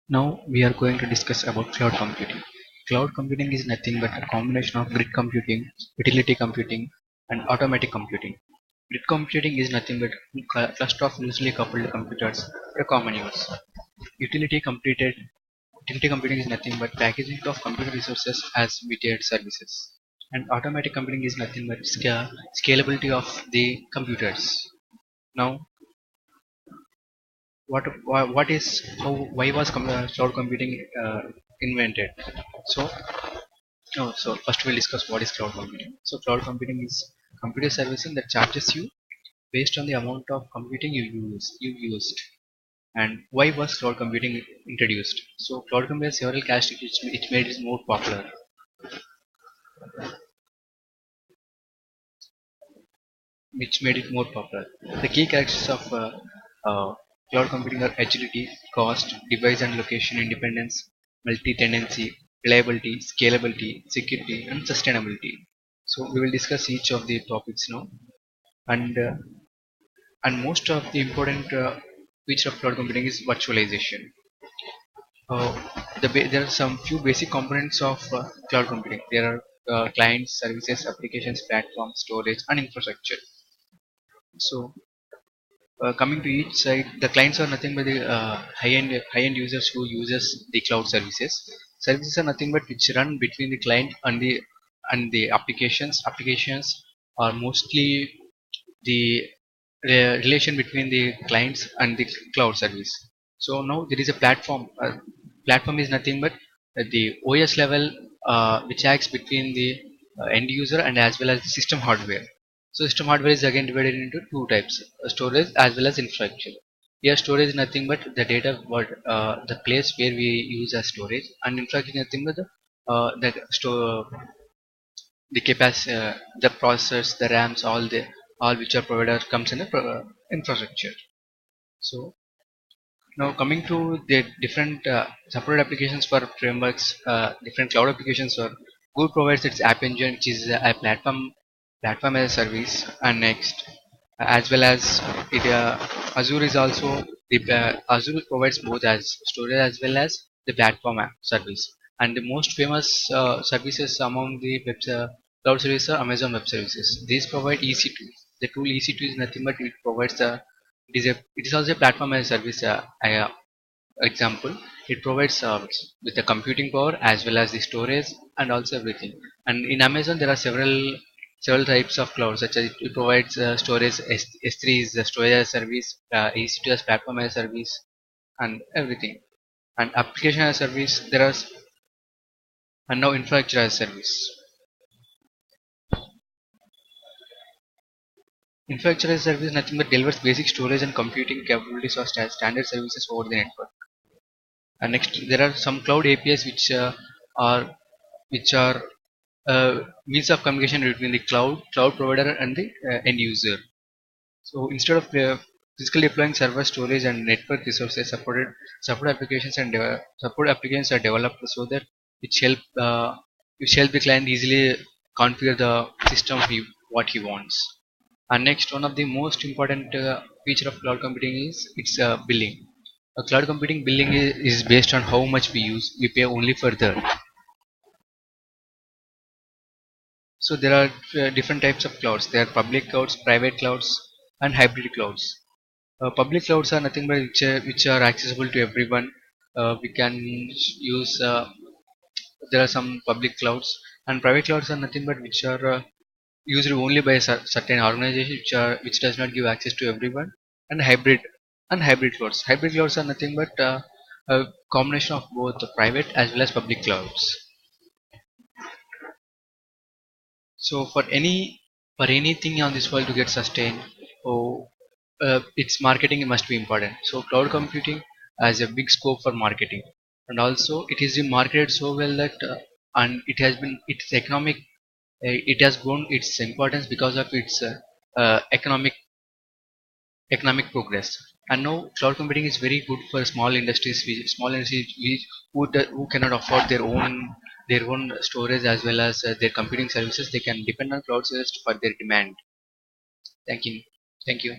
Now we are going to discuss about cloud computing. Cloud computing is nothing but a combination of grid computing, utility computing, and automatic computing. Grid computing is nothing but a cluster of loosely coupled computers for common use. Utility completed Utility computing is nothing but packaging of computer resources as mediated services. And automatic computing is nothing but scalability of the computers. Now, what is how why was cloud computing invented? So first we'll discuss what is cloud computing. So cloud computing is computer servicing that charges you based on the amount of computing you used. And why was cloud computing introduced? So cloud computing has several characteristics which made it more popular. Which made it more popular. The key characteristics of cloud computing are agility, cost, device and location independence, multi-tenancy, reliability, scalability, security, and sustainability. So we will discuss each of the topics now, and uh, and most of the important feature of cloud computing is virtualization. There are some few basic components of cloud computing. There are clients, services, applications, platforms, storage, and infrastructure. So coming to each side, the clients are nothing but the high-end users who uses the cloud services. Services are nothing but which run between the client and the applications. Applications are mostly the relation between the clients and the cloud service. So now there is a platform. Platform is nothing but the OS level, which acts between the end user and as well as the system hardware. So system hardware is again divided into two types: storage as well as infrastructure. Here storage is nothing but the data, what the place where we use as storage, and infrastructure is nothing but the store, the capacity, the processors, the RAMs, all which are provided comes in the infrastructure. So now coming to the different separate applications for frameworks, different cloud applications for Google provides its App Engine, which is a platform as a service, and next as well as Azure is also Azure provides both as storage as well as the platform app service. And the most famous services among the cloud services are Amazon Web Services. These provide EC2. The tool EC2 is nothing but it provides the it is also a platform as a service. Example, it provides with the computing power as well as the storage and also everything. And in Amazon there are several types of cloud, such as it provides storage. S3 is the storage as a service, EC2 as platform as a service, and everything. And application as a service there are, and now infrastructure as a service. Infrastructure as a service nothing but delivers basic storage and computing capabilities of standard services over the network. And next, there are some cloud APIs are which are means of communication between the cloud provider and the end user. So instead of physically deploying server storage and network resources, support applications are developed so that which help the client easily configure the system what he wants. And next, one of the most important feature of cloud computing is its billing. A cloud computing billing is based on how much we use. We pay only for that. So there are different types of clouds. There are public clouds, private clouds, and hybrid clouds. Public clouds are nothing but which are accessible to everyone. We can use. There are some public clouds, and private clouds are nothing but which are used only by a certain organization, which does not give access to everyone. And hybrid clouds. Hybrid clouds are nothing but a combination of both the private as well as public clouds. So for anything on this world to get sustained, oh, its marketing must be important. So cloud computing has a big scope for marketing, and also it is been marketed so well that and it has been its economic it has grown its importance because of its economic progress. And now cloud computing is very good for small industries who cannot afford their own storage as well as their computing services. They can depend on cloud service for their demand. Thank you. Thank you.